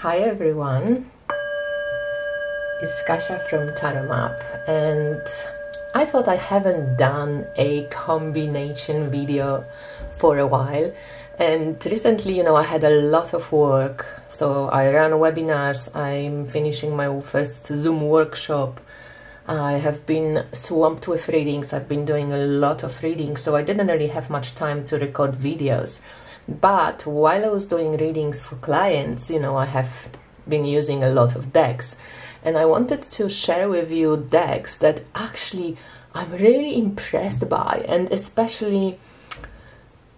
Hi everyone, it's Kasia from Tarot Map, and I thought I haven't done a combination video for a while, and recently, I had a lot of work, so I ran webinars, I'm finishing my first Zoom workshop, I have been swamped with readings, I've been doing a lot of readings, so I didn't really have much time to record videos. But while I was doing readings for clients, I have been using a lot of decks, and I wanted to share with you decks that actually I'm really impressed by, and especially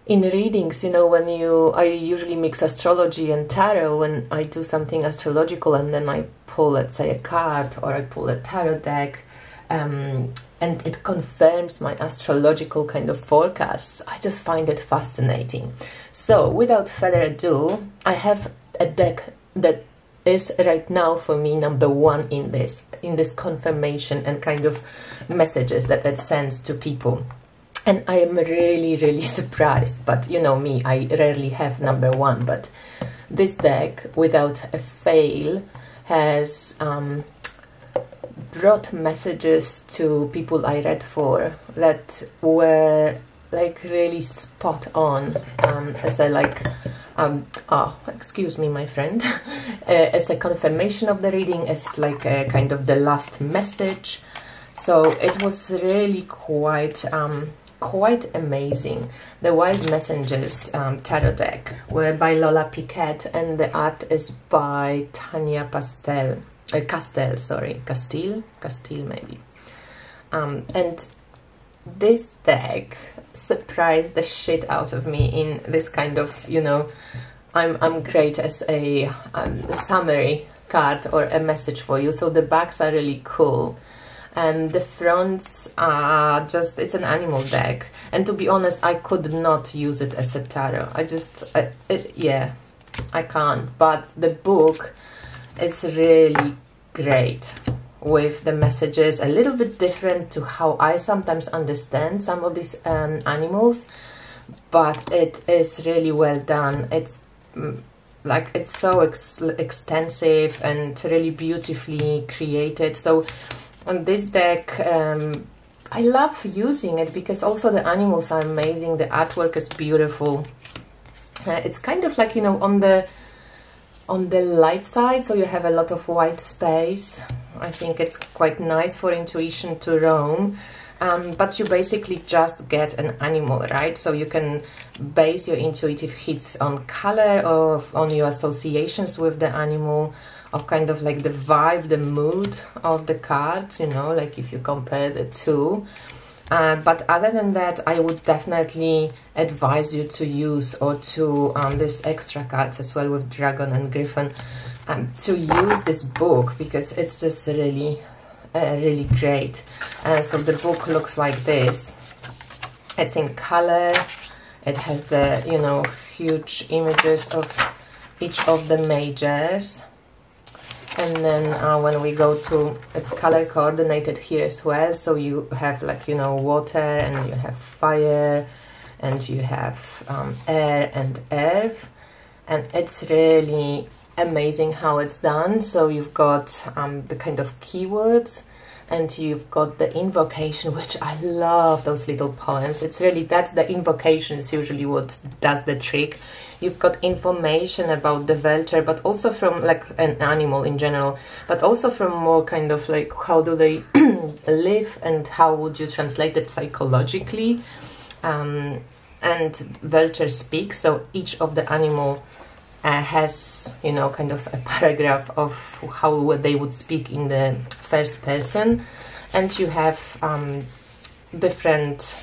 in readings, when I usually mix astrology and tarot when I do something astrological, and then I pull, let's say, a card, or I pull a tarot deck, and it confirms my astrological kind of forecasts. I just find it fascinating. So without further ado, I have a deck that is right now for me number one in this confirmation and kind of messages that it sends to people. And I am really surprised, but you know me, I rarely have number one, but this deck, without a fail, has brought messages to people I read for that were like really spot on, as I like, excuse me my friend, as a confirmation of the reading, as like a kind of the last message. So it was really quite amazing. The Wild Messengers tarot deck were by Lola Piquet, and the art is by Tanya Castile maybe. And this deck surprised the shit out of me in this kind of, I'm great as a summary card or a message for you. So the backs are really cool, and the fronts are just, it's an animal deck, and to be honest, I could not use it as a tarot. I can't, but the book is really great with the messages, a little bit different to how I sometimes understand some of these animals, but it is really well done. It's like, it's so extensive and really beautifully created. So on this deck, I love using it because also the animals are amazing, the artwork is beautiful. It's kind of like, on the light side, so you have a lot of white space. I think it's quite nice for intuition to roam, but you basically just get an animal, right? So you can base your intuitive hits on color or on your associations with the animal, of kind of like the vibe, the mood of the cards, like if you compare the two. But other than that, I would definitely advise you to use, or to, there's extra cards as well with Dragon and Griffin, to use this book, because it's just really great. So the book looks like this. It's in color, it has the, huge images of each of the majors. And then when we go to, it's color coordinated here as well, so you have like, water, and you have fire, and you have air and earth, and it's really amazing how it's done. So you've got the kind of keywords, and you've got the invocation, which I love those little poems. It's really, that's the invocation is usually what does the trick. You've got information about the vulture, but also from like an animal in general, but also from more kind of like how do they live, and how would you translate it psychologically. And vulture speak, so each of the animal has, kind of a paragraph of how they would speak in the first person. And you have different,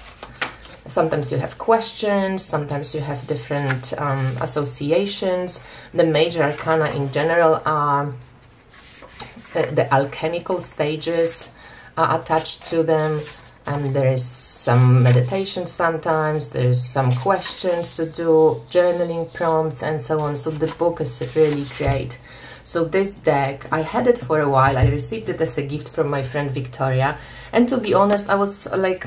sometimes you have questions, sometimes you have different associations. The major arcana in general are the alchemical stages are attached to them, and there is some meditation sometimes, there's some questions to do, journaling prompts, and so on. So the book is really great. So this deck, I had it for a while, I received it as a gift from my friend Victoria, and to be honest, I was like,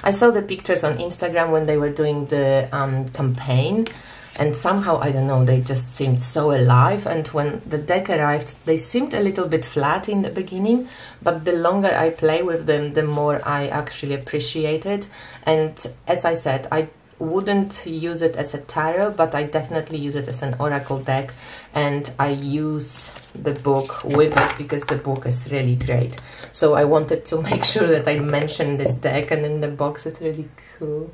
I saw the pictures on Instagram when they were doing the campaign, and somehow, I don't know, they just seemed so alive. And when the deck arrived, they seemed a little bit flat in the beginning, but the longer I play with them, the more I actually appreciate it. And as I said, I wouldn't use it as a tarot, but I definitely use it as an oracle deck, and I use the book with it because the book is really great. So I wanted to make sure that I mention this deck, and then the box is really cool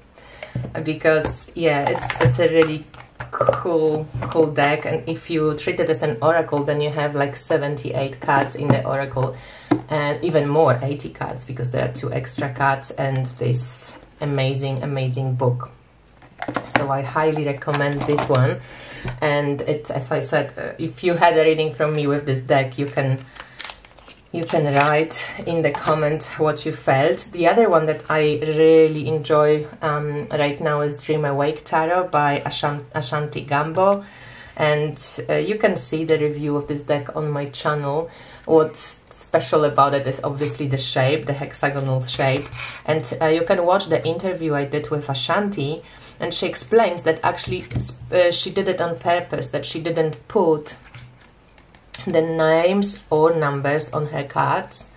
because yeah, it's a really cool deck. And if you treat it as an oracle, then you have like 78 cards in the oracle, and even more, 80 cards, because there are 2 extra cards and this amazing book. So I highly recommend this one. And it's, as I said, if you had a reading from me with this deck, you can write in the comment what you felt. The other one that I really enjoy right now is Dream Awake Tarot by Ashanti Gambo, and you can see the review of this deck on my channel. What's special about it is obviously the shape, the hexagonal shape, and you can watch the interview I did with Ashanti, and she explains that actually she did it on purpose, that she didn't put the names or numbers on her cards.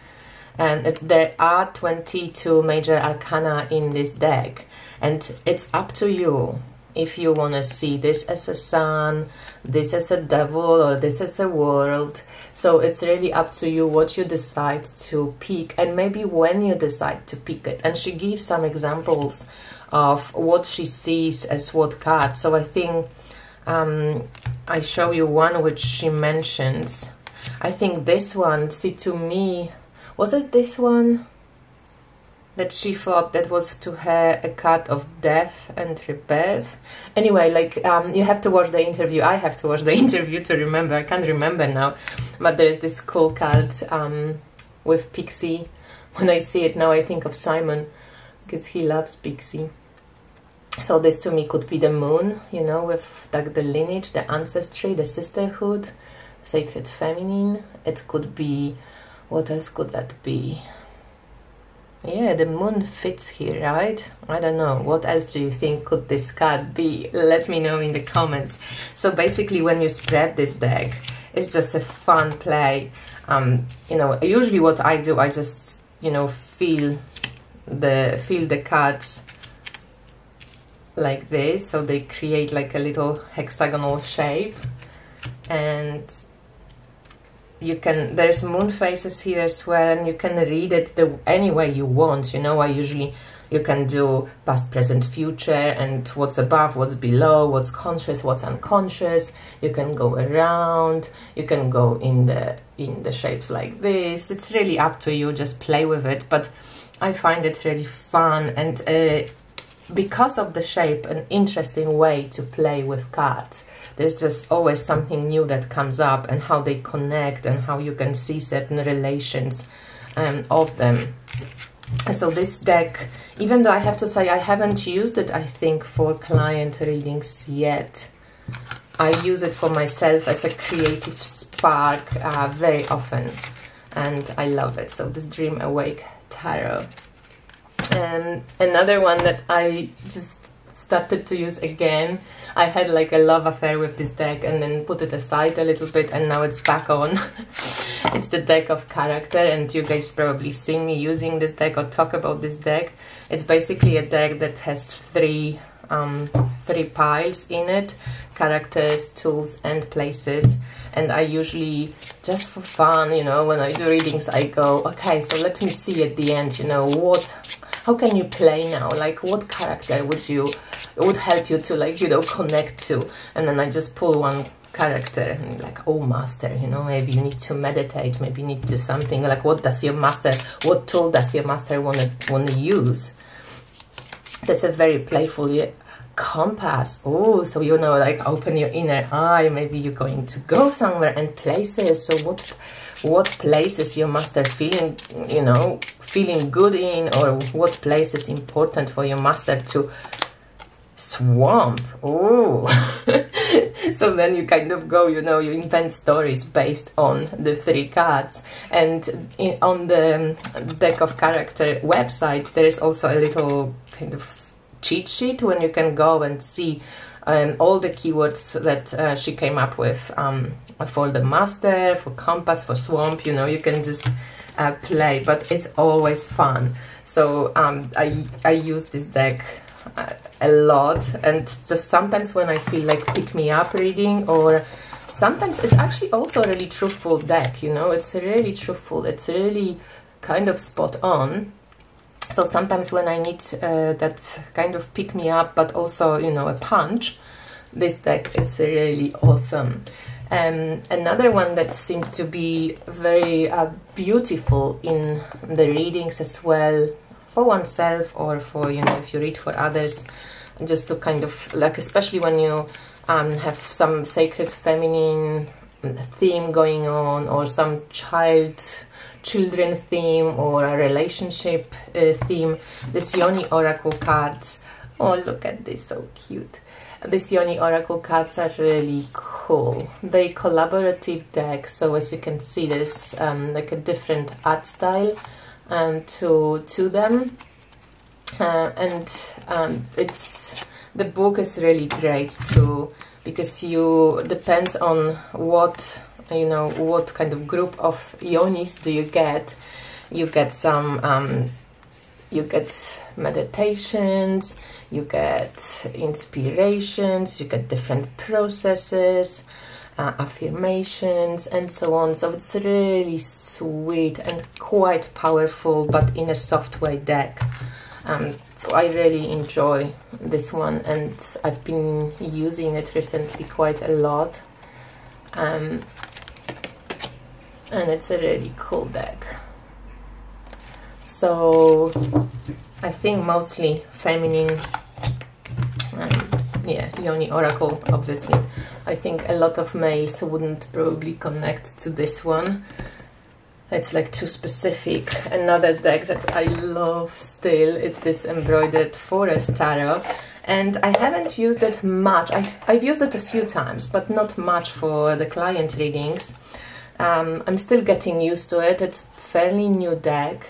And there are 22 major arcana in this deck, and it's up to you if you want to see this as a sun, this as a devil, or this as a world. So it's really up to you what you decide to pick, and maybe when you decide to pick it. And she gives some examples of what she sees as what card. So I think I show you one which she mentions. I think this one, see, to me, was it this one that she thought that was to her a card of death and rebirth? Anyway, like you have to watch the interview. I have to watch the interview to remember. I can't remember now, but there's this cool card with Pixie. When I see it now, I think of Simon, because he loves Pixie. So this to me could be the moon, you know, with like the lineage, the ancestry, the sisterhood, sacred feminine. It could be, what else could that be? Yeah, the moon fits here, right? I don't know. What else do you think could this card be? Let me know in the comments. So basically, when you spread this deck, it's just a fun play. You know, usually what I do, I just, you know, feel the cards like this, so they create like a little hexagonal shape. And you can, there's moon phases here as well, and you can read it any way you want. You know, you can do past, present, future, and what's above, what's below, what's conscious, what's unconscious. You can go around, you can go in the shapes like this. It's really up to you, just play with it. But I find it really fun, and because of the shape, an interesting way to play with cards. There's just always something new that comes up, and how they connect, and how you can see certain relations of them. So this deck, even though I have to say I haven't used it, I think, for client readings yet, I use it for myself as a creative spark very often, and I love it. So this Dream Awake Tarot. And another one that I just started to use again, I had like a love affair with this deck and then put it aside a little bit, and now it's back on. It's the deck of character, and you guys probably seen me using this deck or talk about this deck. It's basically a deck that has three piles in it: characters, tools, and places. And I usually, just for fun, you know, when I do readings, I go, okay, so let me see at the end, you know, how can you play now? Like, what character would help you to, like, you know, connect to? And then I just pull one character and like, oh, master, you know, maybe you need to meditate, maybe you need to something like, what tool does your master want to use? That's a very playful compass. Oh, so, you know, like, open your inner eye, maybe you're going to go somewhere, and places. So what places your master feeling, you know, feeling good in, or what place is important for your master to swamp. Oh. So then you kind of go, you know, you invent stories based on the three cards. And on the deck of character website, there is also a little kind of cheat sheet when you can go and see all the keywords that she came up with for the master, for compass, for swamp. You know, you can just play, but it's always fun. So I use this deck a lot, and just sometimes when I feel like pick me up reading, or sometimes it's actually also a really truthful deck, you know, it's really truthful, it's really kind of spot on. So sometimes when I need that kind of pick me up, but also, you know, a punch, this deck is really awesome. Another one that seemed to be very beautiful in the readings as well, for oneself or for, you know, if you read for others, just to kind of like, especially when you have some sacred feminine theme going on, or some children theme, or a relationship theme, the Yoni Oracle cards. Oh, look at this, so cute. These Yoni Oracle cards are really cool. They collaborative deck, so as you can see, there's like a different art style to them, and it's, the book is really great too, because you depends on what, you know, what kind of group of yonis do you get. You get some you get meditations, you get inspirations, you get different processes, affirmations, and so on. So it's really sweet and quite powerful, but in a soft way deck. So I really enjoy this one, and I've been using it recently quite a lot. And it's a really cool deck. So I think mostly feminine, yeah, Yoni Oracle, obviously. I think a lot of males wouldn't probably connect to this one. It's like too specific. Another deck that I love still, it's this Embroidered Forest Tarot. And I haven't used it much. I've used it a few times, but not much for the client readings. I'm still getting used to it. It's fairly new deck,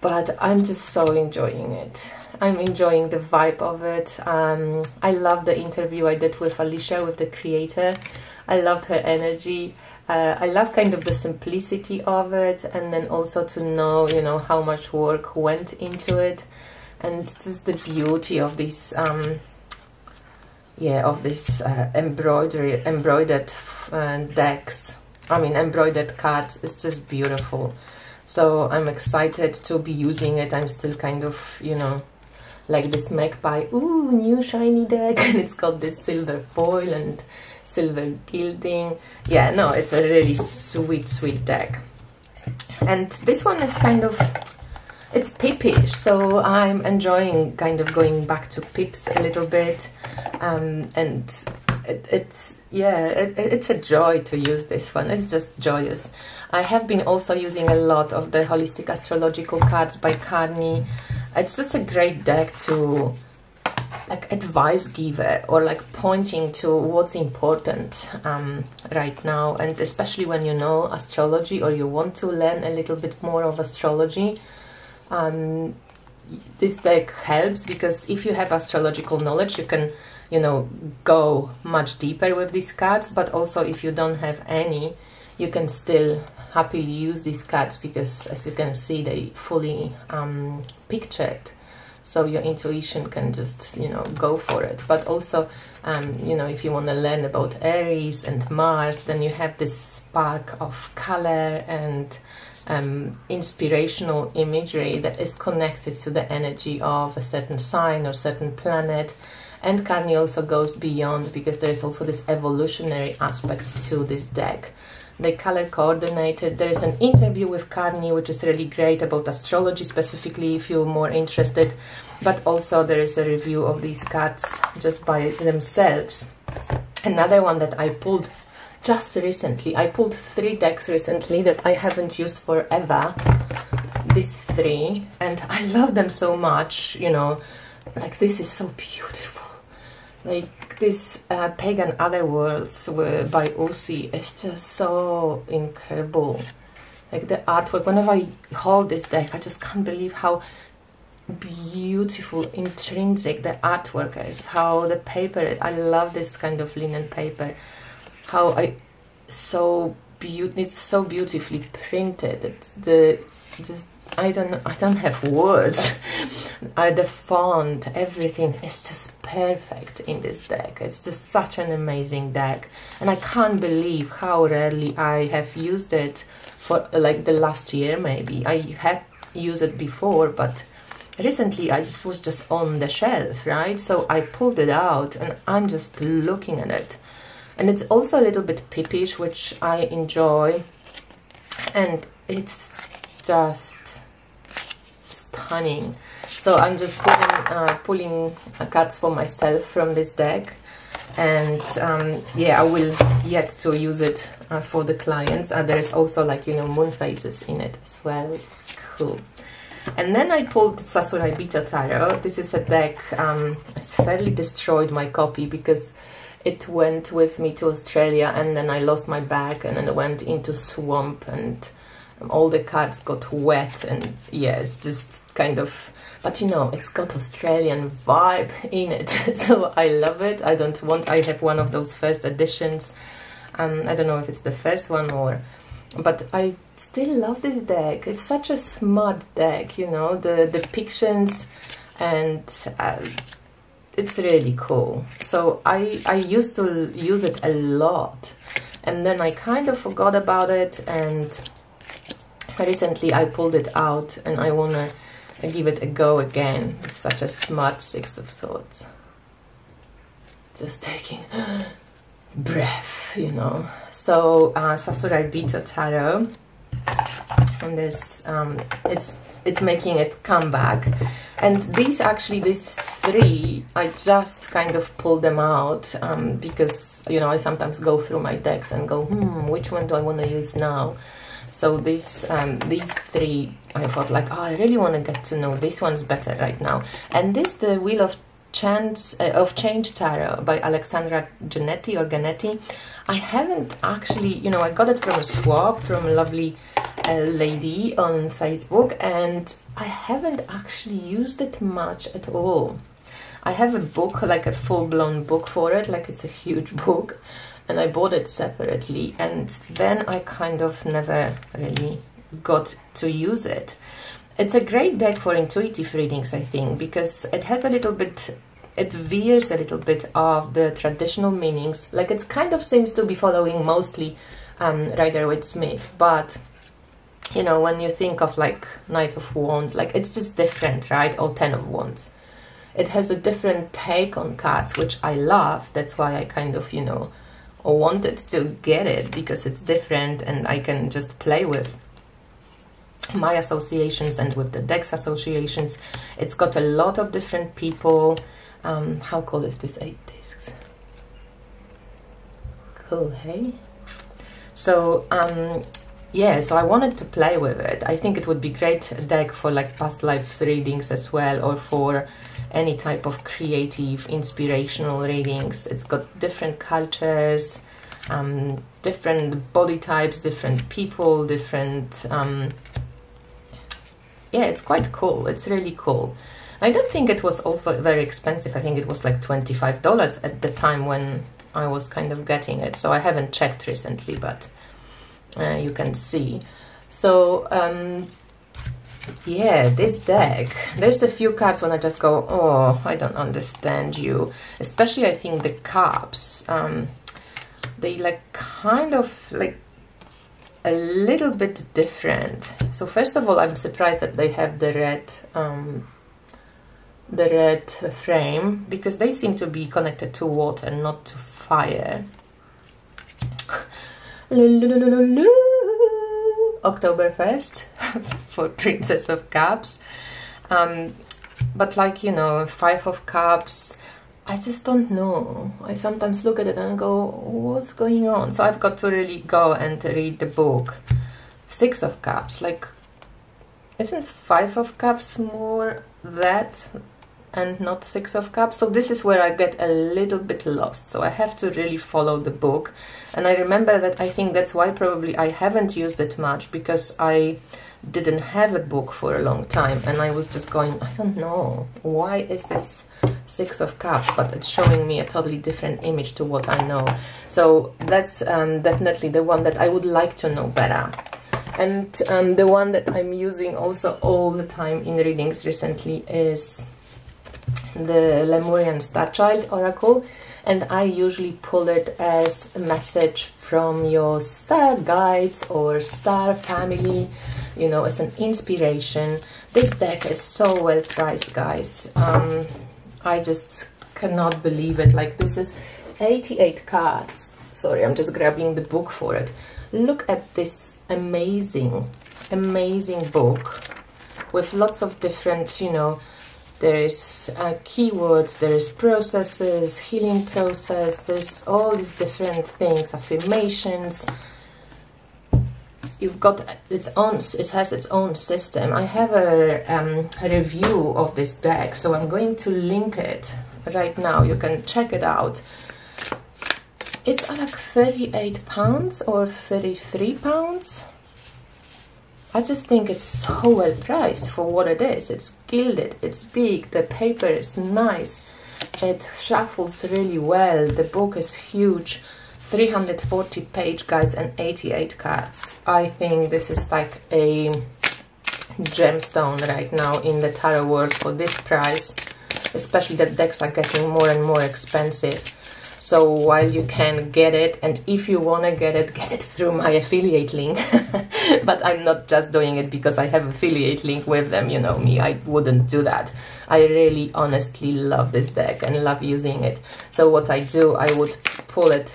but I'm just so enjoying it. I'm enjoying the vibe of it. I love the interview I did with Alicia, with the creator. I loved her energy. I love kind of the simplicity of it, and then also to know, you know, how much work went into it, and just the beauty of this, yeah, of this embroidered decks. I mean, embroidered cards. It's just beautiful. So I'm excited to be using it. I'm still kind of, you know, like this magpie, ooh, new shiny deck, and it's got this silver foil and silver gilding. Yeah, no, it's a really sweet deck. And this one is kind of, it's pippish, so I'm enjoying kind of going back to pips a little bit, and it's yeah, it's a joy to use this one. It's just joyous. I have been also using a lot of the Holistic Astrological cards by Carney. It's just a great deck to like advice giver, or like pointing to what's important right now, and especially when you know astrology or you want to learn a little bit more of astrology. This deck helps, because if you have astrological knowledge, you can, you know, go much deeper with these cards, but also if you don't have any, you can still happily use these cards, because as you can see, they fully pictured. So your intuition can just, you know, go for it. But also, you know, if you want to learn about Aries and Mars, then you have this spark of color and inspirational imagery that is connected to the energy of a certain sign or certain planet. And Carney also goes beyond, because there is also this evolutionary aspect to this deck. They color coordinated. There is an interview with Carney, which is really great, about astrology specifically, if you're more interested. But also there is a review of these cards just by themselves. Another one that I pulled just recently, I pulled 3 decks recently that I haven't used forever. These 3, and I love them so much, you know, like this is so beautiful. Like this Pagan Otherworlds by Usi is just so incredible. Like the artwork, whenever I hold this deck, I just can't believe how beautiful intrinsic the artwork is, how the paper, I love this kind of linen paper, how it's so beautifully printed. It's just I don't have words. The font, everything is just perfect in this deck. It's just such an amazing deck, and I can't believe how rarely I have used it for like the last year. Maybe I had used it before, but recently I was just on the shelf, right? So I pulled it out and I'm just looking at it, and it's also a little bit pippish, which I enjoy, and it's just stunning. So I'm just pulling cards for myself from this deck, and yeah, I will yet to use it for the clients. There's also, like, you know, moon phases in it as well, which is cool. And then I pulled Sakurai Bito Tarot. This is a deck, it's fairly destroyed my copy because it went with me to Australia, and then I lost my bag, and then I went into swamp, and all the cards got wet, and yeah, it's just kind of, but you know, it's got Australian vibe in it. So I love it. I have one of those first editions. I don't know if it's the first one but I still love this deck. It's such a smart deck, you know, the depictions, and it's really cool. So I used to use it a lot, and then I kind of forgot about it, and recently I pulled it out, and I wanna give it a go again. It's such a smart Six of Swords. Just taking breath, you know. So Sakurai Bito Tarot, and there's it's making it come back. And these three, I just kind of pulled them out because, you know, I sometimes go through my decks and go, which one do I want to use now? So these three, I thought, like, oh, I really want to get to know this one's better right now. And this, the Wheel of Change Tarot by Alexandra Ganetti. I haven't actually, you know, I got it from a swap from a lovely lady on Facebook, and I haven't actually used it much at all. I have a book, like a full-blown book for it, like it's a huge book, and I bought it separately, and then I kind of never really got to use it. It's a great deck for intuitive readings, I think, because it has a little bit, it veers a little bit of the traditional meanings. Like, it kind of seems to be following mostly Rider-Waite-Smith, but, you know, when you think of like Knight of Wands, like, it's just different, right? Or Ten of Wands. It has a different take on cards, which I love. That's why I kind of, you know, wanted to get it, because it's different and I can just play with my associations and with the deck's associations. It's got a lot of different people. How cool is this? 8 discs. Cool, hey? So, yeah, so I wanted to play with it. I think it would be great deck for like past life readings as well, or for any type of creative, inspirational readings. It's got different cultures, different body types, different people, different... yeah, it's quite cool. It's really cool. I don't think it was also very expensive. I think it was like $25 at the time when I was kind of getting it. So I haven't checked recently, but you can see. So, yeah, this deck, there's a few cards when I just go, oh, I don't understand you. Especially, I think the cups, they like kind of like a little bit different. So first of all, I'm surprised that they have the red frame, because they seem to be connected to water, not to fire. October 1st for Princess of Cups. But like, you know, Five of Cups, I just don't know. I sometimes look at it and go, what's going on? So I've got to really go and read the book. Six of Cups, like, isn't Five of Cups more that and not Six of Cups? So this is where I get a little bit lost. So I have to really follow the book. And I remember that I think that's why probably I haven't used it much, because didn't have a book for a long time, and I was just going, I don't know, why is this Six of Cups, but it's showing me a totally different image to what I know. So that's definitely the one that I would like to know better. And the one that I'm using also all the time in readings recently is the Lemurian Star Child Oracle, and I usually pull it as a message from your star guides or star family, you know, as an inspiration. This deck is so well priced, guys. I just cannot believe it. Like, this is 88 cards. Sorry, I'm just grabbing the book for it. Look at this amazing, amazing book with lots of different, you know, there's keywords, there's processes, healing process, there's all these different things, affirmations. You've got its own, it has its own system. I have a review of this deck, so I'm going to link it right now. You can check it out. It's like £38 or £33. I just think it's so well priced for what it is. It's gilded, it's big, the paper is nice, it shuffles really well, the book is huge, 340 page guides and 88 cards. I think this is like a gemstone right now in the tarot world for this price, especially that decks are getting more and more expensive. So while you can get it, and if you want to get it through my affiliate link. But I'm not just doing it because I have affiliate link with them, you know me, I wouldn't do that. I really honestly love this deck and love using it. So what I do, I would pull it,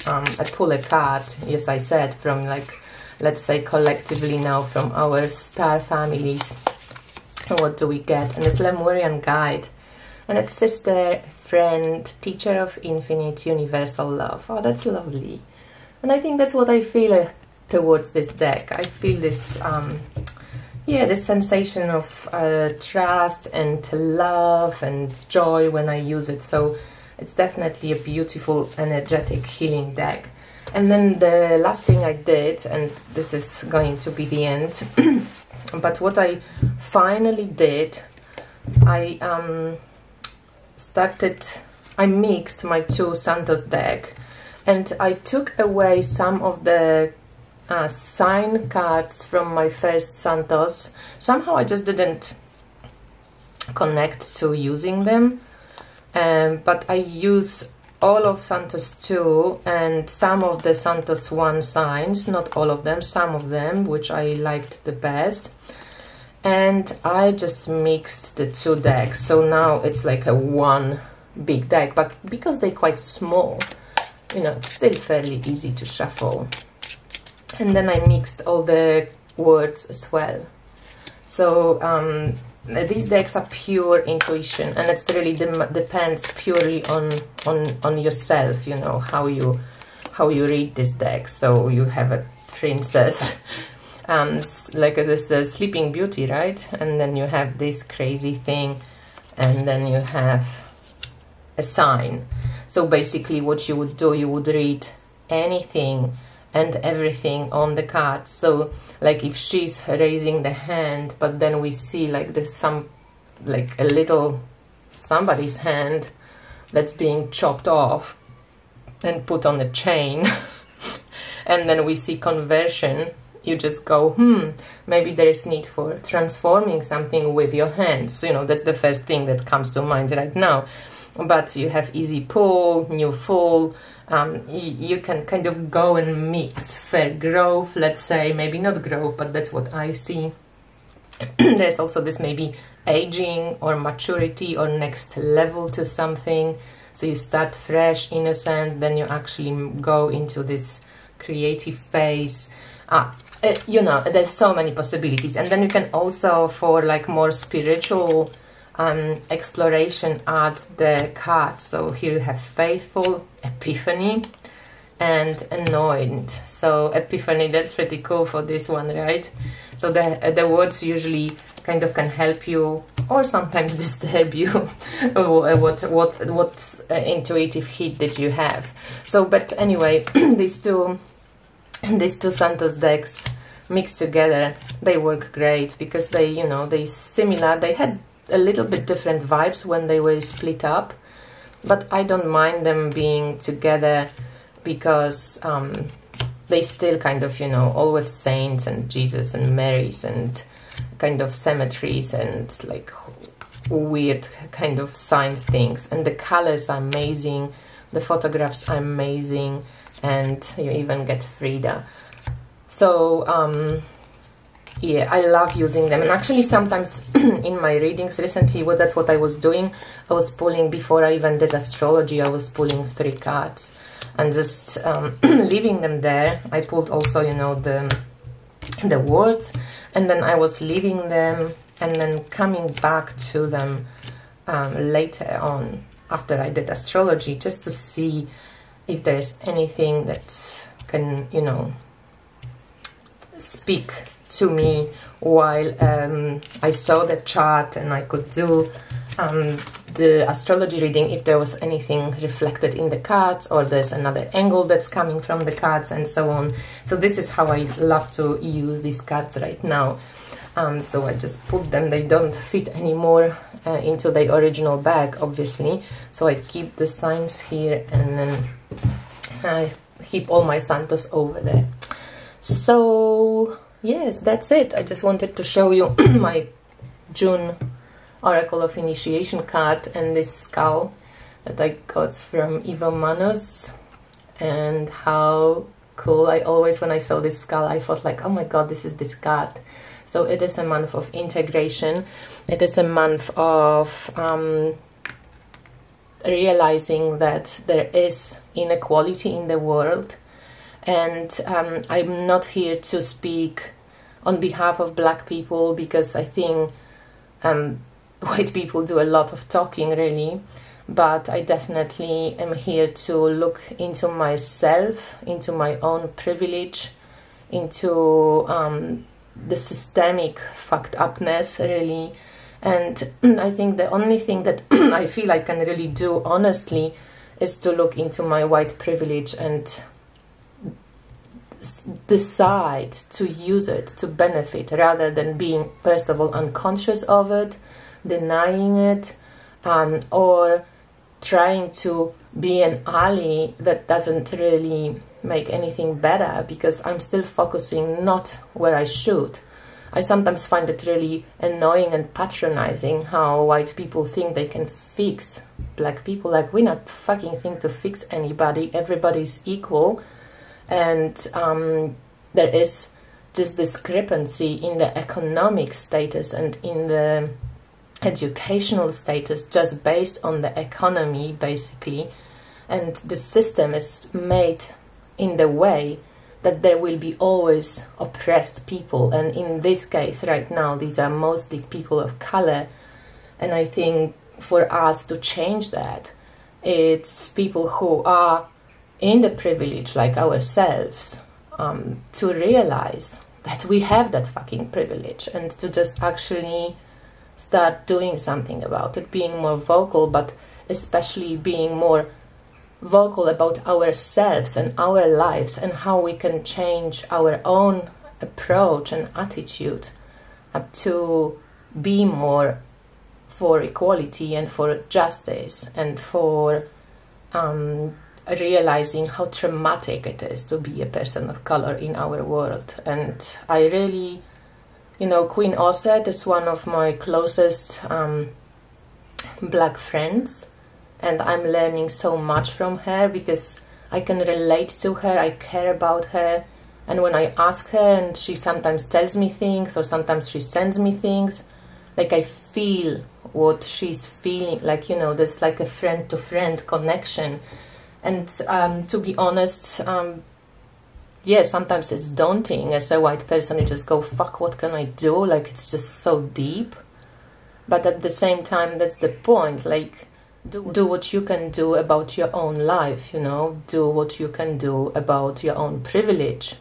I pull a card, yes I said, from like, let's say collectively now from our star families. And what do we get? And it's Lemurian Guide. And it's sister, friend, teacher of infinite, universal love. Oh, that's lovely. And I think that's what I feel towards this deck. I feel this, yeah, this sensation of trust and love and joy when I use it. So it's definitely a beautiful, energetic, healing deck. And then the last thing I did, and this is going to be the end, but what I finally did, I mixed my two Santos deck, and I took away some of the sign cards from my first Santos. Somehow I just didn't connect to using them, but I use all of Santos 2 and some of the Santos 1 signs, not all of them, some of them, which I liked the best. And I just mixed the two decks, so now it's like a one big deck, but because they're quite small, you know, it's still fairly easy to shuffle. And then I mixed all the words as well. So these decks are pure intuition, and it's really depends purely on yourself, you know, how you read this deck. So you have a princess, like this Sleeping Beauty, right? And then you have this crazy thing, and then you have a sign. So basically what you would do, you would read anything and everything on the card. So like if she's raising the hand, but then we see like there's like a little somebody's hand that's being chopped off and put on a chain, and then we see conversion, you just go, maybe there is need for transforming something with your hands. You know, that's the first thing that comes to mind right now. But you have easy pull, new full, you can kind of go and mix fair growth, let's say, maybe not growth, but that's what I see. There's also this maybe aging or maturity or next level to something. So you start fresh, innocent, then you actually go into this creative phase. You know, there's so many possibilities. And then you can also, for like more spiritual exploration, add the cards. So here you have Faithful, Epiphany, and Anointed. So Epiphany, that's pretty cool for this one, right? So the words usually kind of can help you or sometimes disturb you. what intuitive hit did you have? So, but anyway, these two Santos decks mixed together, they work great, because they, you know, they similar, they had a little bit different vibes when they were split up, but I don't mind them being together, because they still kind of, you know, all with saints and Jesus and Marys and kind of cemeteries and like weird kind of science things. And the colors are amazing, the photographs are amazing, and you even get Frida. So yeah, I love using them. And actually sometimes in my readings recently, well, that's what I was doing. I was pulling, before I even did astrology, I was pulling 3 cards and just leaving them there. I pulled also, you know, the words, and then I was leaving them and then coming back to them later on after I did astrology, just to see if there's anything that can, you know, speak to me while I saw the chart, and I could do the astrology reading if there was anything reflected in the cards, or there's another angle that's coming from the cards, and so on. So this is how I love to use these cards right now. So I just put them, they don't fit anymore into the original bag, obviously, so I keep the signs here, and then I keep all my Santos over there. So yes, that's it. I just wanted to show you my June Oracle of Initiation card, and this skull that I got from Ivo Manos, and how cool. I always, when I saw this skull, I thought like, oh my god, this is this card. So it is a month of integration. It is a month of realizing that there is inequality in the world. And I'm not here to speak on behalf of black people, because I think white people do a lot of talking, really. But I definitely am here to look into myself, into my own privilege, into the systemic fucked upness, really. And I think the only thing that I feel I can really do honestly is to look into my white privilege and decide to use it to benefit, rather than being, first of all, unconscious of it, denying it, or trying to be an ally that doesn't really make anything better, because I'm still focusing not where I should. I sometimes find it really annoying and patronizing how white people think they can fix black people. Like, we're not fucking thing to fix anybody. Everybody's equal. And there is this discrepancy in the economic status and in the educational status, just based on the economy, basically. And the system is made in the way that there will be always oppressed people. And in this case, right now, these are mostly people of color. And I think for us to change that, it's people who are in the privilege, like ourselves, to realize that we have that fucking privilege, and to just actually start doing something about it, being more vocal, but especially being more vocal about ourselves and our lives, and how we can change our own approach and attitude to be more for equality and for justice, and for realizing how traumatic it is to be a person of color in our world. And I really, you know, Queen Osset is one of my closest black friends, and I'm learning so much from her, because I can relate to her, I care about her, and when I ask her, and she sometimes tells me things, or sometimes she sends me things, like I feel what she's feeling, like, you know, there's like a friend-to-friend connection. And to be honest, yeah, sometimes it's daunting as a white person. You just go, fuck, what can I do? Like, it's just so deep. But at the same time, that's the point. Like, do what you can do about your own life, you know? Do what you can do about your own privilege.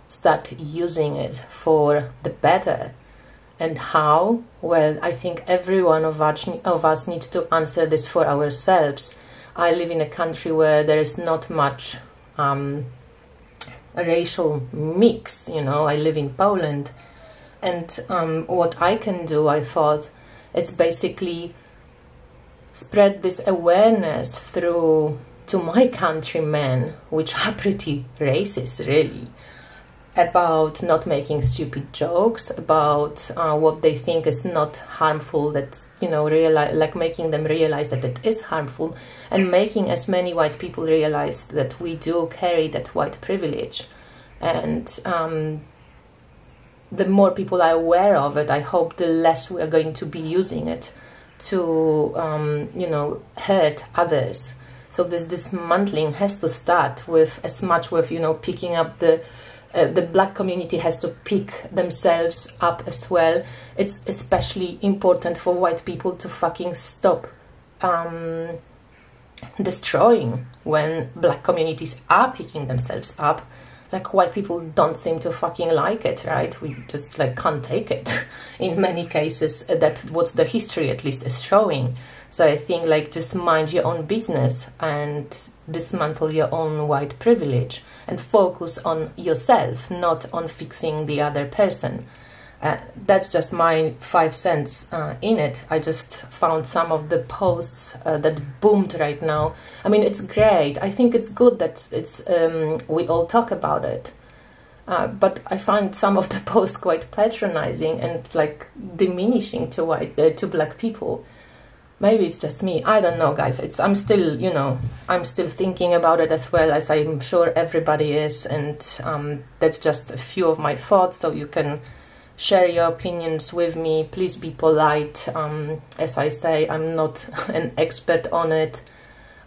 Start using it for the better. And how? Well, I think every one of us needs to answer this for ourselves. I live in a country where there is not much racial mix, you know. I live in Poland, and what I can do, I thought, it's basically spread this awareness through to my countrymen, which are pretty racist, really, about not making stupid jokes, about what they think is not harmful, that, you know, making them realize that it is harmful, and making as many white people realize that we do carry that white privilege. And the more people are aware of it, I hope the less we are going to be using it to, you know, hurt others. So this dismantling has to start with, as much with, you know, picking up the black community has to pick themselves up as well. It's especially important for white people to fucking stop destroying when black communities are picking themselves up. Like, white people don't seem to fucking like it, right? We just, like, can't take it. In many cases, that's what the history at least is showing. So I think, like, just mind your own business and dismantle your own white privilege and focus on yourself, not on fixing the other person. That's just my 5 cents in it. I just found some of the posts that boomed right now. I mean, it's great. I think it's good that it's we all talk about it. But I find some of the posts quite patronizing and, like, diminishing to black people. Maybe it's just me. I don't know, guys. I'm still, you know, I'm still thinking about it as well, as I'm sure everybody is. And that's just a few of my thoughts, so you can share your opinions with me. Please be polite. As I say, I'm not an expert on it.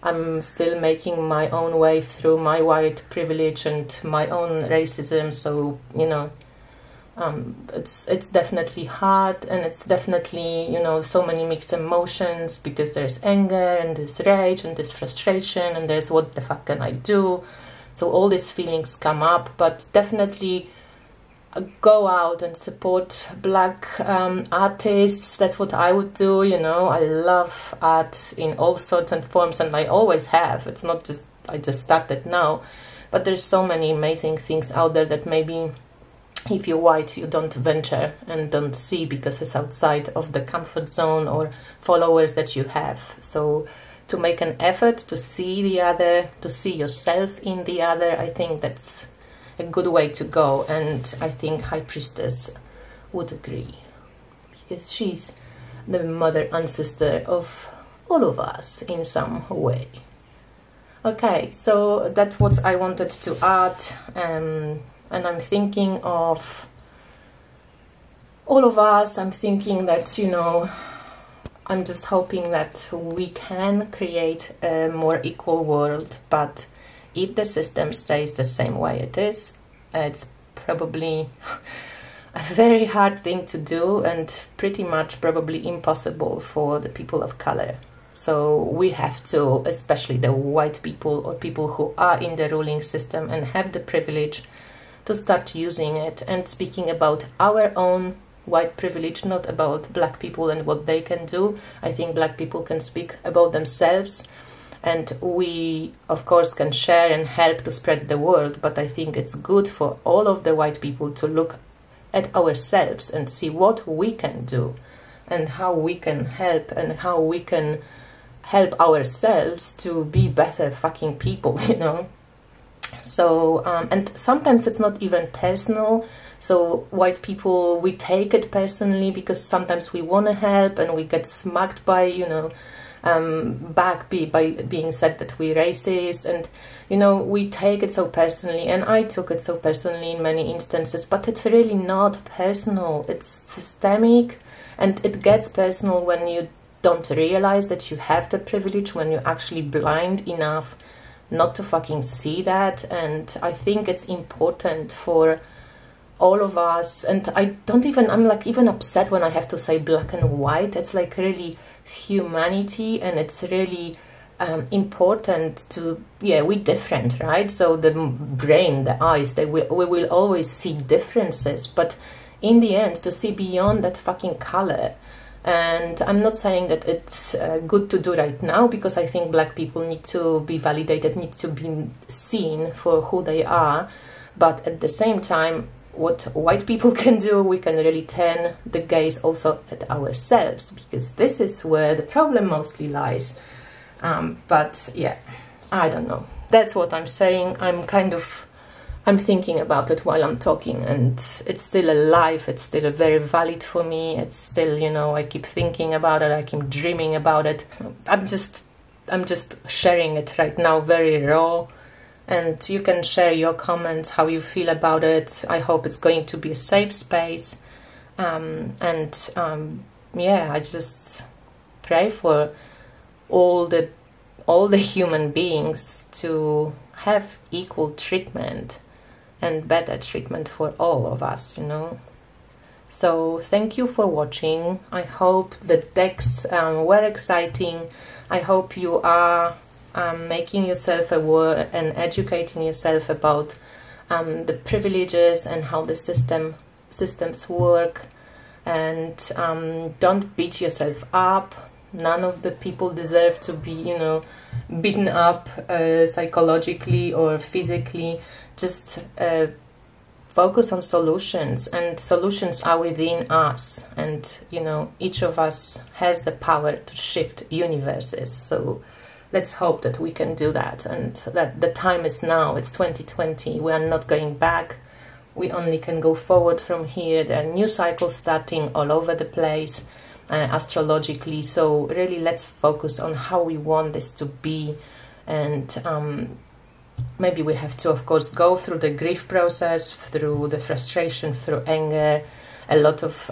I'm still making my own way through my white privilege and my own racism. So, you know, it's definitely hard, and it's definitely, you know, so many mixed emotions, because there's anger and there's rage and there's frustration and there's what the fuck can I do. So all these feelings come up, but definitely go out and support black artists. That's what I would do, you know. I love art in all sorts and forms, and I always have. It's not just I just started now, but there's so many amazing things out there that maybe if you're white you don't venture and don't see, because it's outside of the comfort zone or followers that you have. So to make an effort to see the other, to see yourself in the other, I think that's a good way to go. And I think High Priestess would agree, because she's the mother ancestor of all of us in some way. Okay, so that's what I wanted to add. And I'm thinking of all of us. I'm thinking that, you know, I'm just hoping that we can create a more equal world. But if the system stays the same way it is, it's probably a very hard thing to do, and pretty much probably impossible for the people of color. So we have to, especially the white people or people who are in the ruling system and have the privilege, to start using it and speaking about our own white privilege, not about black people and what they can do. I think black people can speak about themselves, and we, of course, can share and help to spread the word. But I think it's good for all of the white people to look at ourselves and see what we can do and how we can help, and how we can help ourselves to be better fucking people, you know. So, and sometimes it's not even personal. So white people, we take it personally because sometimes we want to help and we get smacked by, you know, by being said that we're racist, and, you know, we take it so personally, and I took it so personally in many instances, but it's really not personal. It's systemic, and it gets personal when you don't realize that you have the privilege, when you're actually blind enough not to fucking see that. And I think it's important for all of us, and I'm like even upset when I have to say black and white. It's like really humanity, and it's really important to, yeah, we're different, right? So the brain, the eyes, we will always see differences, but in the end, to see beyond that fucking color. And I'm not saying that it's good to do right now, because I think black people need to be validated, need to be seen for who they are. But at the same time, what white people can do, we can really turn the gaze also at ourselves, because this is where the problem mostly lies. But yeah, I don't know. That's what I'm saying. I'm thinking about it while I'm talking, and it's still alive. It's still very valid for me. It's still, you know, I keep thinking about it. I keep dreaming about it. I'm just sharing it right now, very raw. And you can share your comments, how you feel about it. I hope it's going to be a safe space. Yeah, I just pray for all the human beings to have equal treatment and better treatment for all of us, you know. So thank you for watching. I hope the decks were exciting. I hope you are making yourself aware and educating yourself about the privileges and how the systems work. And don't beat yourself up. None of the people deserve to be, you know, beaten up psychologically or physically. Just focus on solutions, and solutions are within us. And, you know, each of us has the power to shift universes. So let's hope that we can do that, and that the time is now. It's 2020. We are not going back. We only can go forward from here. There are new cycles starting all over the place, astrologically. So really, let's focus on how we want this to be. And maybe we have to, of course, go through the grief process, through the frustration, through anger. A lot of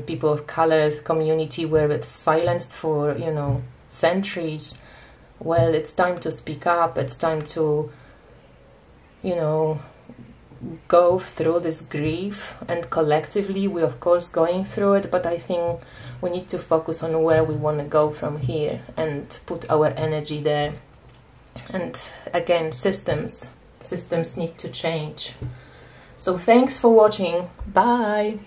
people of color community were silenced for, you know, centuries. Well, it's time to speak up. It's time to, you know, go through this grief. And collectively, we're of course going through it, but I think we need to focus on where we want to go from here and put our energy there. And again, systems need to change. So thanks for watching. Bye.